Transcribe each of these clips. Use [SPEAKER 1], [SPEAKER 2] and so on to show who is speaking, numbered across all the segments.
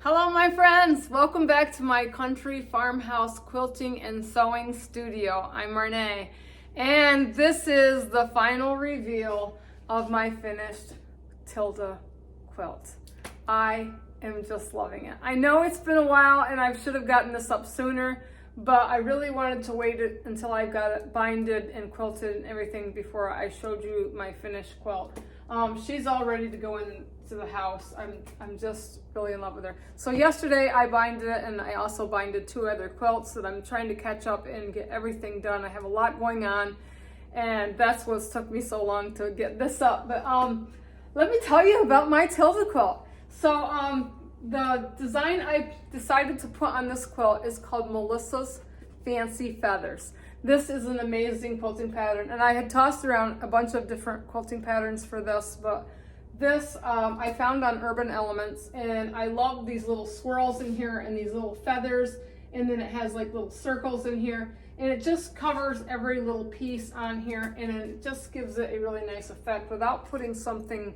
[SPEAKER 1] Hello my friends, welcome back to my country farmhouse quilting and sewing studio. I'm Renee and this is the final reveal of my finished Tilda quilt. I am just loving it. I know it's been a while and I should have gotten this up sooner, but I really wanted to wait until I got it binded and quilted and everything before I showed you my finished quilt. She's all ready to go into the house. I'm just really in love with her. So yesterday I binded it, and I also binded 2 other quilts that I'm trying to catch up and get everything done. I have a lot going on, and that's what's took me so long to get this up. But let me tell you about my Tilda quilt. So the design I decided to put on this quilt is called Melissa's Fancy Feathers. This is an amazing quilting pattern, and I had tossed around a bunch of different quilting patterns for this, but this I found on Urban Elements, and I love these little swirls in here and these little feathers, and then it has like little circles in here, and it just covers every little piece on here, and it just gives it a really nice effect without putting something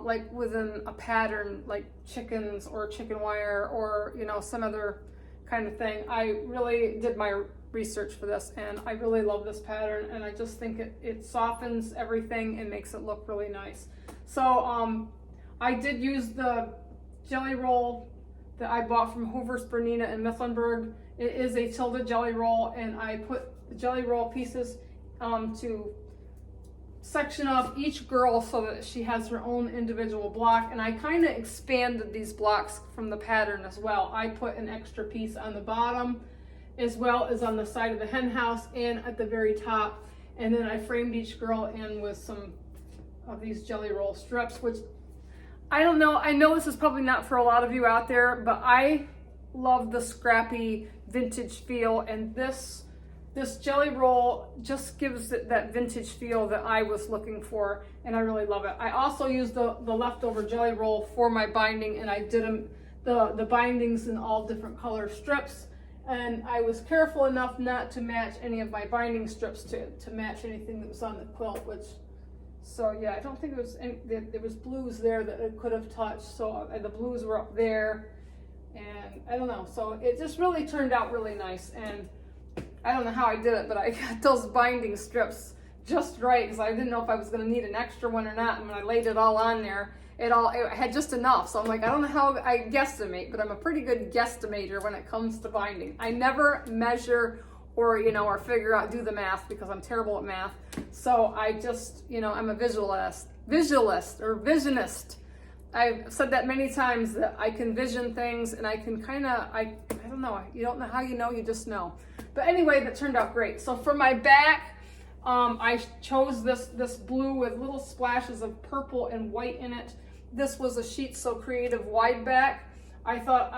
[SPEAKER 1] like within a pattern like chickens or chicken wire or some other kind of thing. I really did my research for this, and I really love this pattern, and I just think it softens everything and makes it look really nice. So I did use the jelly roll that I bought from Hoover's Bernina in Mifflinburg. It is a Tilda jelly roll, and I put the jelly roll pieces to section up each girl so that she has her own individual block, and I kind of expanded these blocks from the pattern as well. I put an extra piece on the bottom as well as on the side of the hen house and at the very top, and then I framed each girl in with some of these jelly roll strips, which I don't know, I know this is probably not for a lot of you out there, but I love the scrappy vintage feel, and this jelly roll just gives it that vintage feel that I was looking for, and I really love it. I also used the leftover jelly roll for my binding, and I did the bindings in all different color strips, and I was careful enough not to match any of my binding strips to match anything that was on the quilt, so yeah, I don't think there was blues there that it could have touched, so the blues were up there, and I don't know, so it just really turned out really nice. And I don't know how I did it, but I got those binding strips just right, because I didn't know if I was going to need an extra one or not, and when I laid it all on there, it had just enough. So I'm like, I don't know how I guesstimate, but I'm a pretty good guesstimator when it comes to binding. I never measure or figure out, do the math, because I'm terrible at math. So I just, I'm a visualist or visionist. I've said that many times, that I can vision things, and I can I don't know, you don't know how you know, you just know. But anyway, that turned out great. So for my back, I chose this blue with little splashes of purple and white in it. This was a Sheets So Creative wide back. I thought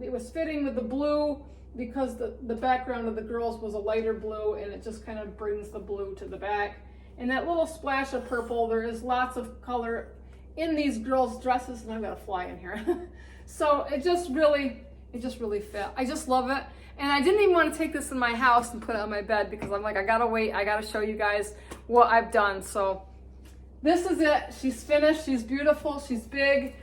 [SPEAKER 1] it was fitting with the blue, because the background of the girls was a lighter blue, and it just kind of brings the blue to the back. And that little splash of purple, there is lots of color in these girls' dresses, and I've got a fly in here. So it just really fit. I just love it. And I didn't even want to take this in my house and put it on my bed, because I'm like, I gotta wait, I gotta show you guys what I've done. So this is it. She's finished, she's beautiful, she's big,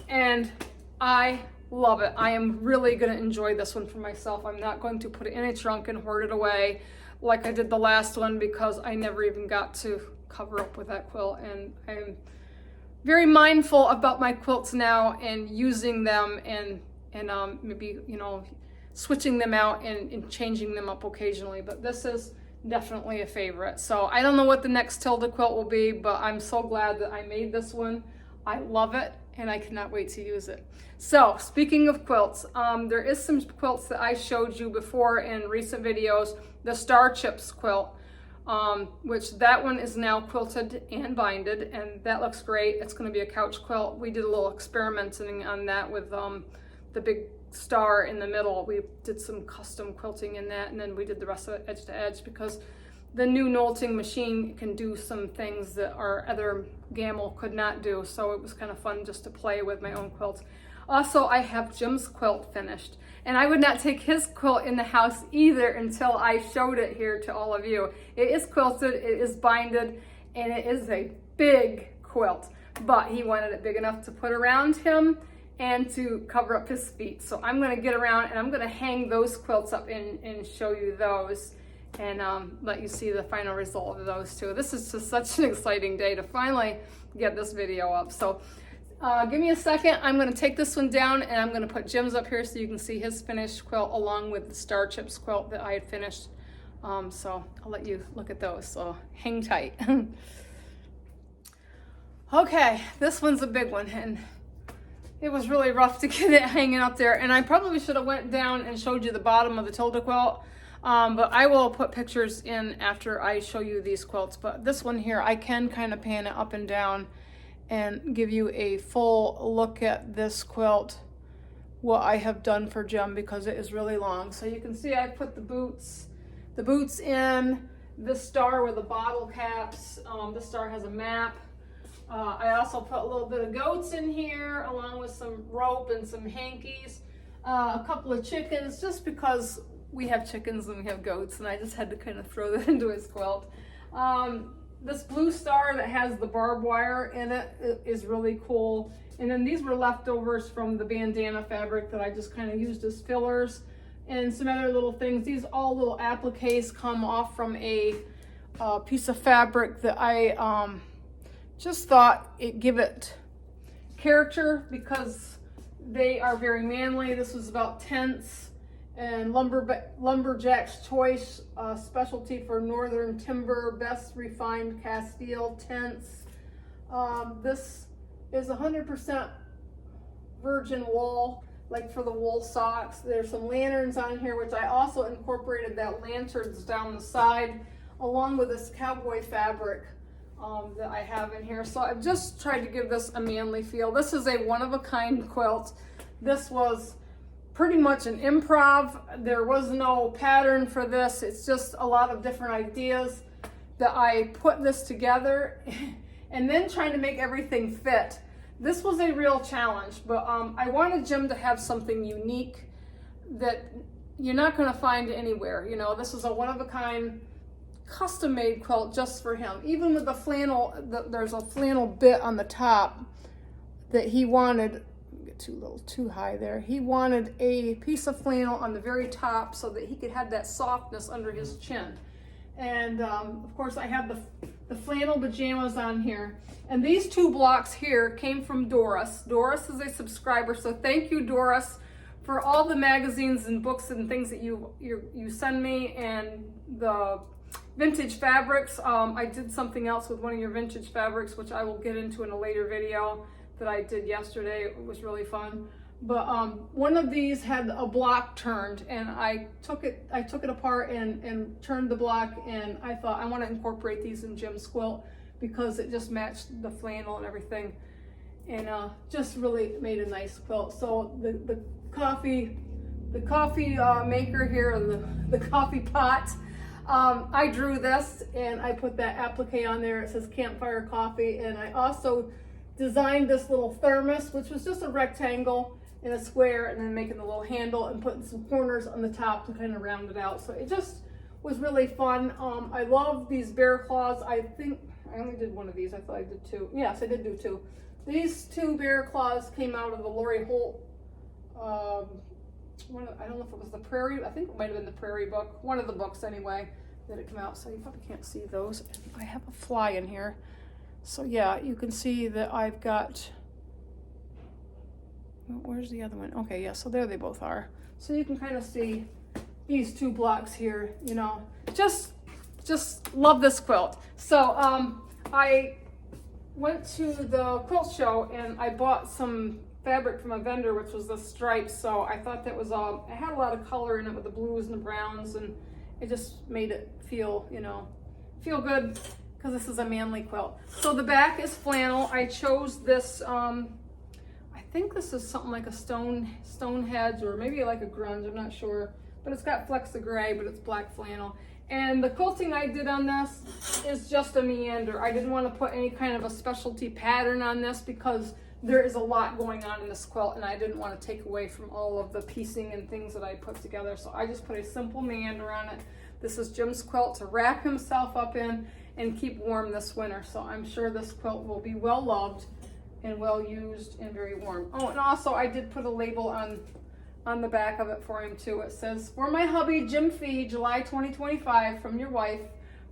[SPEAKER 1] and I love it. I am really gonna enjoy this one for myself. I'm not going to put it in a trunk and hoard it away like I did the last one, because I never even got to cover up with that quilt, and I'm very mindful about my quilts now and using them, and maybe switching them out and changing them up occasionally, but this is definitely a favorite. So I don't know what the next Tilda quilt will be, but I'm so glad that I made this one. I love it, and I cannot wait to use it. So speaking of quilts, there is some quilts that I showed you before in recent videos. The Star Chips quilt, which that one is now quilted and binded, and that looks great. It's going to be a couch quilt. We did a little experimenting on that with the big star in the middle. We did some custom quilting in that, and then we did the rest of it edge to edge, because the new knolting machine can do some things that our other Gamble could not do. So it was kind of fun just to play with my own quilts. Also, I have Jim's quilt finished, and I would not take his quilt in the house either until I showed it here to all of you. It is quilted, it is binded, and it is a big quilt, but he wanted it big enough to put around him, and to cover up his feet. So I'm gonna get around and I'm gonna hang those quilts up and show you those and let you see the final result of those two. This is just such an exciting day to finally get this video up. So give me a second. I'm gonna take this one down and I'm gonna put Jim's up here so you can see his finished quilt along with the Star Chips quilt that I had finished. So I'll let you look at those, so hang tight. Okay, this one's a big one, and it was really rough to get it hanging up there, and I probably should have went down and showed you the bottom of the Tilda quilt, but I will put pictures in after I show you these quilts. But this one here, I can kind of pan it up and down and give you a full look at this quilt, what I have done for Jim, because it is really long. So you can see I put the boots in, this star with the bottle caps. This star has a map. I also put a little bit of goats in here along with some rope and some hankies, a couple of chickens, just because we have chickens and we have goats, and I just had to kind of throw that into his quilt. This blue star that has the barbed wire in it is really cool. And then these were leftovers from the bandana fabric that I just kind of used as fillers, and some other little things. These all little appliques come off from a piece of fabric that I just thought it give it character because they are very manly. This was about tents and lumberjack's choice specialty for northern timber, best refined Castile tents. This is 100% virgin wool, like for the wool socks. There's some lanterns on here, which I also incorporated that lanterns down the side along with this cowboy fabric that I have in here. So I've just tried to give this a manly feel. This is a one-of-a-kind quilt. This was pretty much an improv. There was no pattern for this. It's just a lot of different ideas that I put this together and then trying to make everything fit. This was a real challenge, but I wanted Jim to have something unique that you're not going to find anywhere. You know, this is a one-of-a-kind custom-made quilt just for him. Even with the flannel, there's a flannel bit on the top that he wanted. Get a little too high there. He wanted a piece of flannel on the very top so that he could have that softness under his chin. And of course I have the flannel pajamas on here. And these two blocks here came from Doris. Doris is a subscriber, so thank you, Doris, for all the magazines and books and things that you send me, and the vintage fabrics. I did something else with one of your vintage fabrics, which I will get into in a later video that I did yesterday. It was really fun. But one of these had a block turned, and I took it apart and turned the block, and I thought I want to incorporate these in Jim's quilt because it just matched the flannel and everything, and just really made a nice quilt. So the coffee maker here, the coffee pot, I drew this and I put that applique on there. It says Campfire Coffee, and I also designed this little thermos, which was just a rectangle in a square, and then making the little handle and putting some corners on the top to kind of round it out. So it just was really fun. I love these bear claws. I think I only did one of these. I thought I did two. Yes, I did do two. These two bear claws came out of the Lori Holt, I don't know if it was the Prairie, I think it might have been the Prairie book, one of the books anyway, that it came out. So you probably can't see those. I have a fly in here. So yeah, you can see that I've got, where's the other one? Okay, yeah, so there they both are. So you can kind of see these two blocks here, you know, just love this quilt. So I went to the quilt show and I bought some fabric from a vendor, which was the stripes. So I thought that was it had a lot of color in it with the blues and the browns, and it just made it feel, you know, feel good, because this is a manly quilt. So the back is flannel. I chose this, I think this is something like a Stonehenge, or maybe like a grunge, I'm not sure. But it's got flecks of gray, but it's black flannel. And the quilting I did on this is just a meander. I didn't want to put any kind of a specialty pattern on this because there is a lot going on in this quilt, and I didn't want to take away from all of the piecing and things that I put together. So I just put a simple meander on it. This is Jim's quilt to wrap himself up in and keep warm this winter. So I'm sure this quilt will be well loved and well used and very warm. Oh, and also I did put a label on the back of it for him too. It says, "For my hubby, Jim Fee, July 2025, from your wife,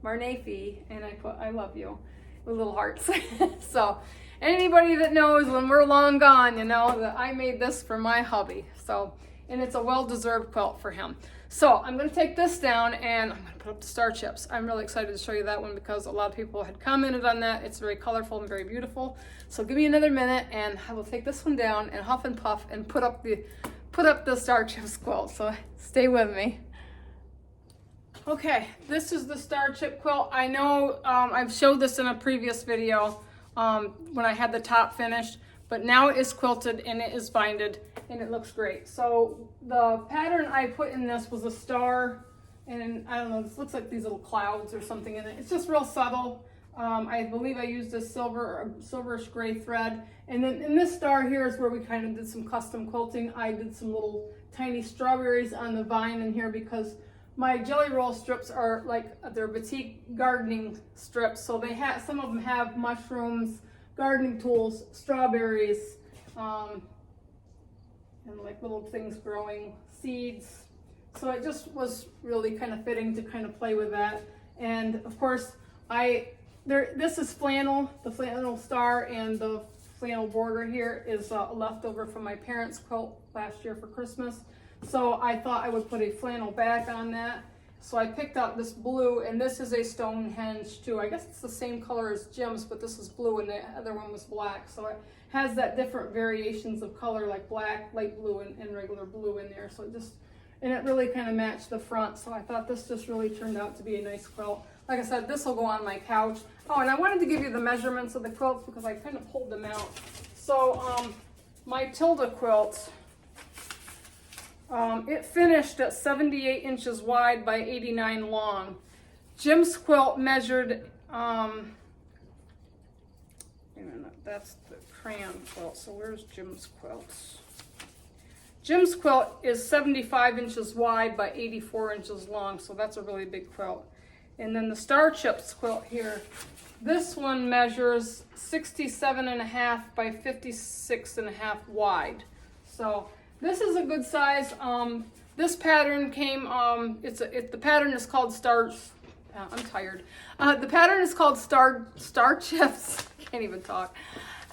[SPEAKER 1] Marnay Fee," and I put, "I love you," with little hearts. So anybody that knows when we're long gone, you know that I made this for my hubby. So, and it's a well-deserved quilt for him. So I'm going to take this down and I'm going to put up the star chips. I'm really excited to show you that one because a lot of people had commented on that. It's very colorful and very beautiful. So give me another minute and I will take this one down and huff and puff and put up the star chips quilt. So stay with me. Okay, this is the star chip quilt. I know I've showed this in a previous video when I had the top finished, but now it is quilted and it is binded and it looks great. So the pattern I put in this was a star, and I don't know, this looks like these little clouds or something in it. It's just real subtle. I believe I used a silverish gray thread. And then in this star here is where we kind of did some custom quilting. I did some little tiny strawberries on the vine in here because my jelly roll strips are like, they're batik gardening strips. So they have, some of them have mushrooms, gardening tools, strawberries, and like little things growing, seeds. So it just was really kind of fitting to kind of play with that. And of course, this is flannel, the flannel star, and the flannel border here is a leftover from my parents' quilt last year for Christmas. So I thought I would put a flannel back on that. So I picked out this blue, and this is a Stonehenge too. I guess it's the same color as Jim's, but this is blue and the other one was black. So it has that different variations of color, like black, light blue, and regular blue in there. So and it really kind of matched the front. So I thought this just really turned out to be a nice quilt. Like I said, this will go on my couch. Oh, and I wanted to give you the measurements of the quilts because I kind of pulled them out. So my Tilda quilt, it finished at 78 inches wide by 89 long. Jim's quilt measured, that's the crayon quilt, so where's Jim's quilt? Jim's quilt is 75 inches wide by 84 inches long, so that's a really big quilt. And then the Star Chips quilt here, this one measures 67.5 by 56.5 wide. So this is a good size. This pattern came, the pattern is called I'm tired. The pattern is called Star Chips. Can't even talk.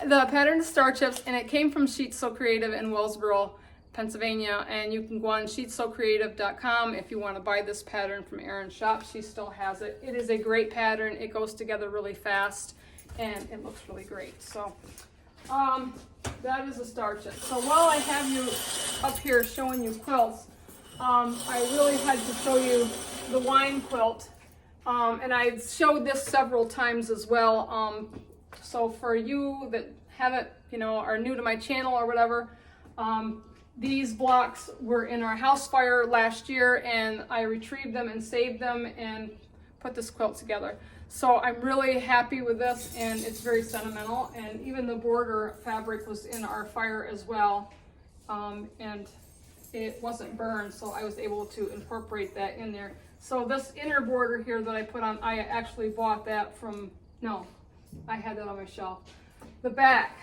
[SPEAKER 1] The pattern is Star Chips, and it came from Sheets So Creative in Wellsboro, Pennsylvania. And you can go on sheetsocreative.com if you want to buy this pattern from Erin's shop. She still has it. It is a great pattern. It goes together really fast, and it looks really great. So that is a Star Chip. So while I have you up here showing you quilts, I really had to show you the wine quilt. And I showed this several times as well. So for you that haven't, are new to my channel or whatever, these blocks were in our house fire last year, and I retrieved them and saved them and put this quilt together. So I'm really happy with this, and it's very sentimental. And even the border fabric was in our fire as well, and it wasn't burned, so I was able to incorporate that in there. So this inner border here that I put on, I actually bought that from, I had that on my shelf. The back,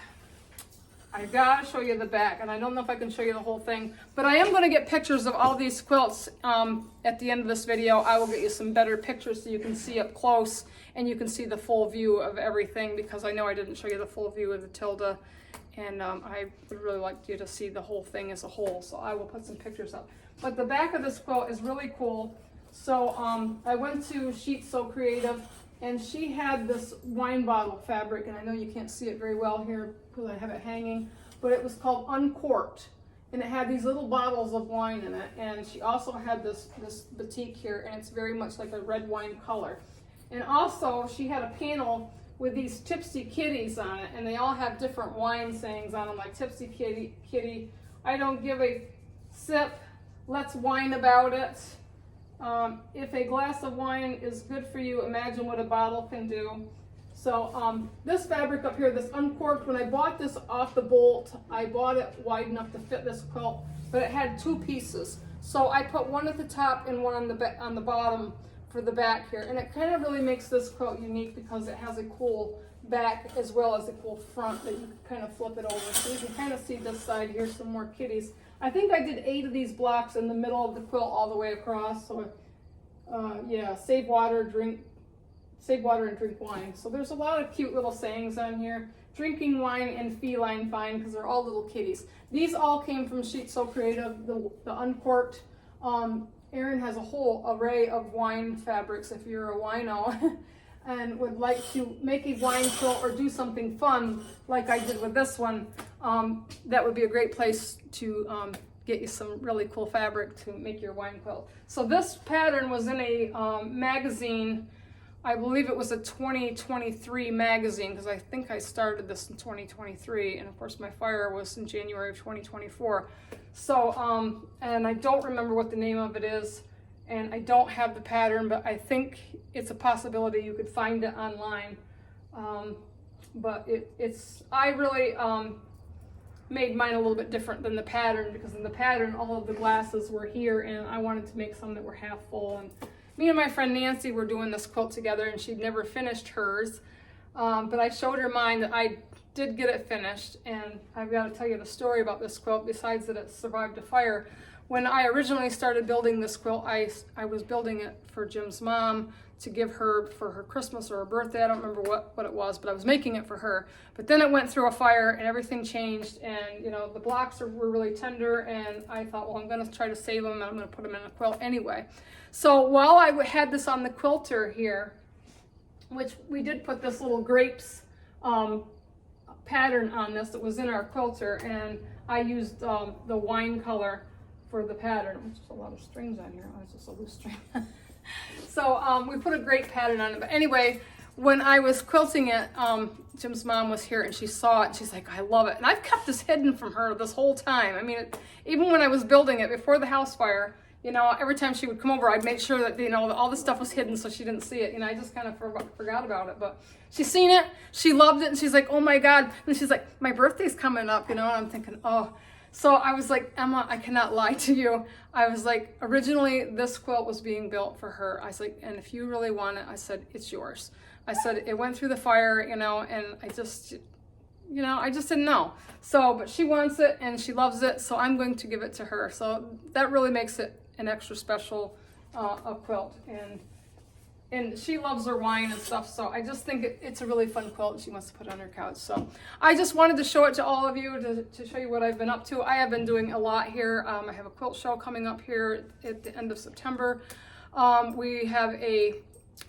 [SPEAKER 1] I gotta show you the back, and I don't know if I can show you the whole thing, but I am gonna get pictures of all these quilts at the end of this video. I will get you some better pictures so you can see up close and you can see the full view of everything, because I know I didn't show you the full view of the Tilda, and I would really like you to see the whole thing as a whole, so I will put some pictures up. But the back of this quilt is really cool. So I went to Sheets So Creative, and she had this wine bottle fabric, and I know you can't see it very well here because I have it hanging, but it was called Uncorked, and it had these little bottles of wine in it. And she also had this batik here, and it's very much like a red wine color. And also she had a panel with these Tipsy Kitties on it, and they all have different wine sayings on them, like Tipsy Kitty, I don't give a sip, let's wine about it. If a glass of wine is good for you, imagine what a bottle can do. So this fabric up here, this Uncorked, when I bought this off the bolt, I bought it wide enough to fit this quilt, but it had two pieces. So I put one at the top and one on the bottom for the back here. And it kind of really makes this quilt unique because it has a cool back as well as a cool front that you can kind of flip it over. So you can kind of see this side here, some more kitties. I think I did 8 of these blocks in the middle of the quilt all the way across. So yeah, save water and drink wine. So there's a lot of cute little sayings on here. Drinking wine and feline fine, because they're all little kitties. These all came from Sheet So Creative, the uncorked. Erin has a whole array of wine fabrics if you're a wino and would like to make a wine quilt or do something fun like I did with this one. That would be a great place to get you some really cool fabric to make your wine quilt. So this pattern was in a magazine. I believe it was a 2023 magazine, because I think I started this in 2023, and of course my fire was in January of 2024. So, and I don't remember what the name of it is, and I don't have the pattern, but I think it's a possibility you could find it online. But I really made mine a little bit different than the pattern, because in the pattern all of the glasses were here, and I wanted to make some that were half full. And me and my friend Nancy were doing this quilt together, and she'd never finished hers, but I showed her mine that I did get it finished. And I've got to tell you the story about this quilt, besides that it survived a fire. When I originally started building this quilt, I was building it for Jim's mom to give her for her Christmas or her birthday. I don't remember what it was, but I was making it for her. But then it went through a fire and everything changed, and you know, the blocks were really tender, and I thought, well, I'm going to try to save them, and I'm going to put them in a quilt anyway. So while I had this on the quilter here, which we did put this little grapes pattern on this that was in our quilter, and I used the wine color for the pattern, which is a lot of strings on here. Oh, it's just a loose string. So we put a great pattern on it. But anyway, when I was quilting it, Jim's mom was here and she saw it and she's like, I love it. And I've kept this hidden from her this whole time. I mean, even when I was building it before the house fire, you know, every time she would come over, I'd make sure that, you know, all the stuff was hidden so she didn't see it. You know, I just kind of forgot about it. But she's seen it, she loved it, and she's like, oh my God. And she's like, my birthday's coming up, you know, and I'm thinking, oh. So I was like, Emma, I cannot lie to you. I was like, originally this quilt was being built for her. I was like, and if you really want it, I said, it's yours. I said, it went through the fire, you know, and I just, you know, I just didn't know. So, but she wants it and she loves it, so I'm going to give it to her. So that really makes it an extra special a quilt. And she loves her wine and stuff, so I just think it's a really fun quilt she wants to put on her couch. So I just wanted to show it to all of you, to show you what I've been up to. I have been doing a lot here. I have a quilt show coming up here at the end of September. We have a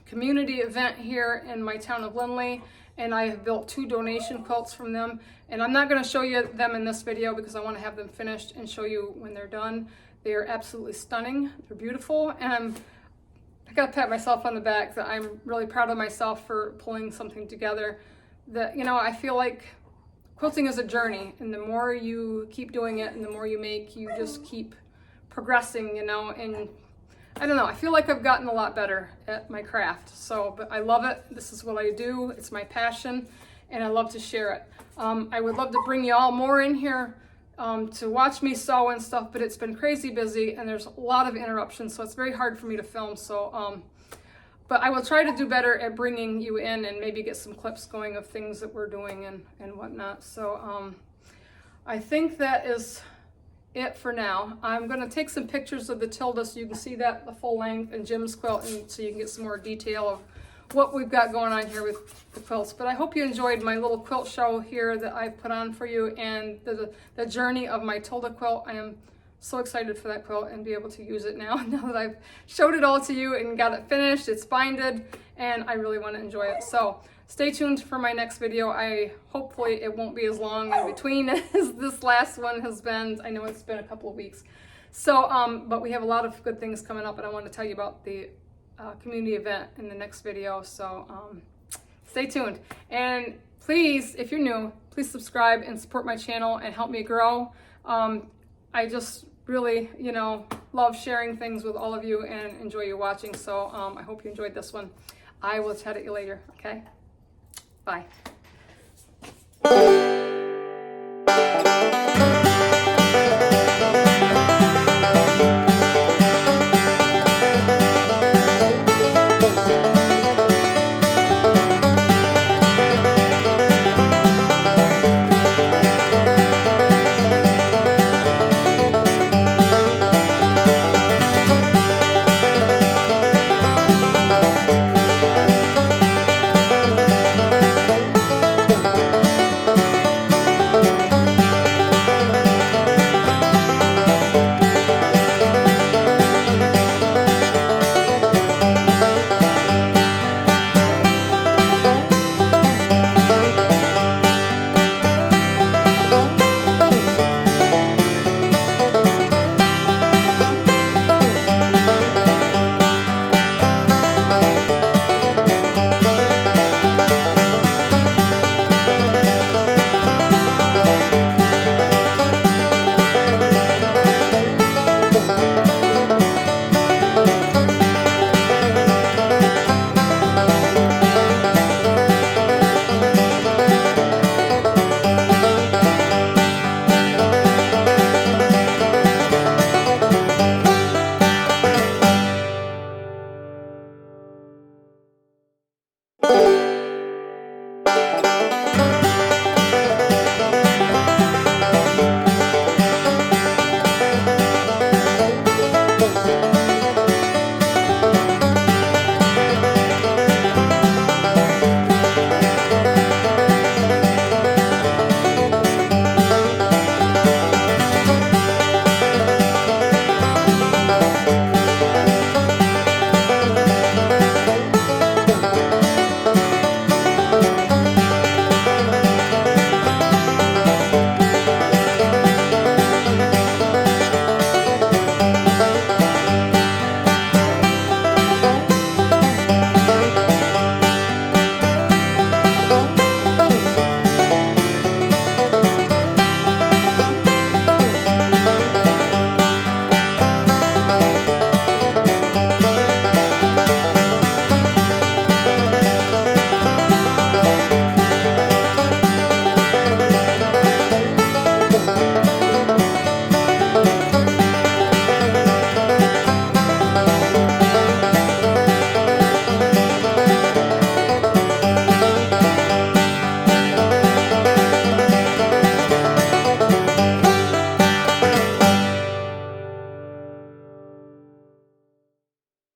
[SPEAKER 1] community event here in my town of Lindley, and I have built 2 donation quilts from them. And I'm not going to show you them in this video because I want to have them finished and show you when they're done. They are absolutely stunning. They're beautiful, and I got to pat myself on the back that I'm really proud of myself for pulling something together that, you know, I feel like quilting is a journey, and the more you keep doing it and the more you make, you just keep progressing, you know, and I don't know, I feel like I've gotten a lot better at my craft. So, but I love it. This is what I do. It's my passion, and I love to share it. I would love to bring you all more in here to watch me sew and stuff, but it's been crazy busy and there's a lot of interruptions, so it's very hard for me to film. So but I will try to do better at bringing you in and maybe get some clips going of things that we're doing and whatnot. So I think that is it for now. I'm going to take some pictures of the Tilda so you can see that the full length, and Jim's quilt, and so you can get some more detail of what we've got going on here with the quilts. But I hope you enjoyed my little quilt show here that I put on for you, and the journey of my Tilda quilt. I am so excited for that quilt and be able to use it now that I've showed it all to you and got it finished. It's binded, and I really want to enjoy it. So stay tuned for my next video. Hopefully it won't be as long in between as this last one has been. I know it's been a couple of weeks. So but we have a lot of good things coming up, and I want to tell you about the community event in the next video. So stay tuned, and please, if you're new, please subscribe and support my channel and help me grow. I just really, you know, love sharing things with all of you and enjoy you watching. So I hope you enjoyed this one. I will chat at you later. Okay, bye.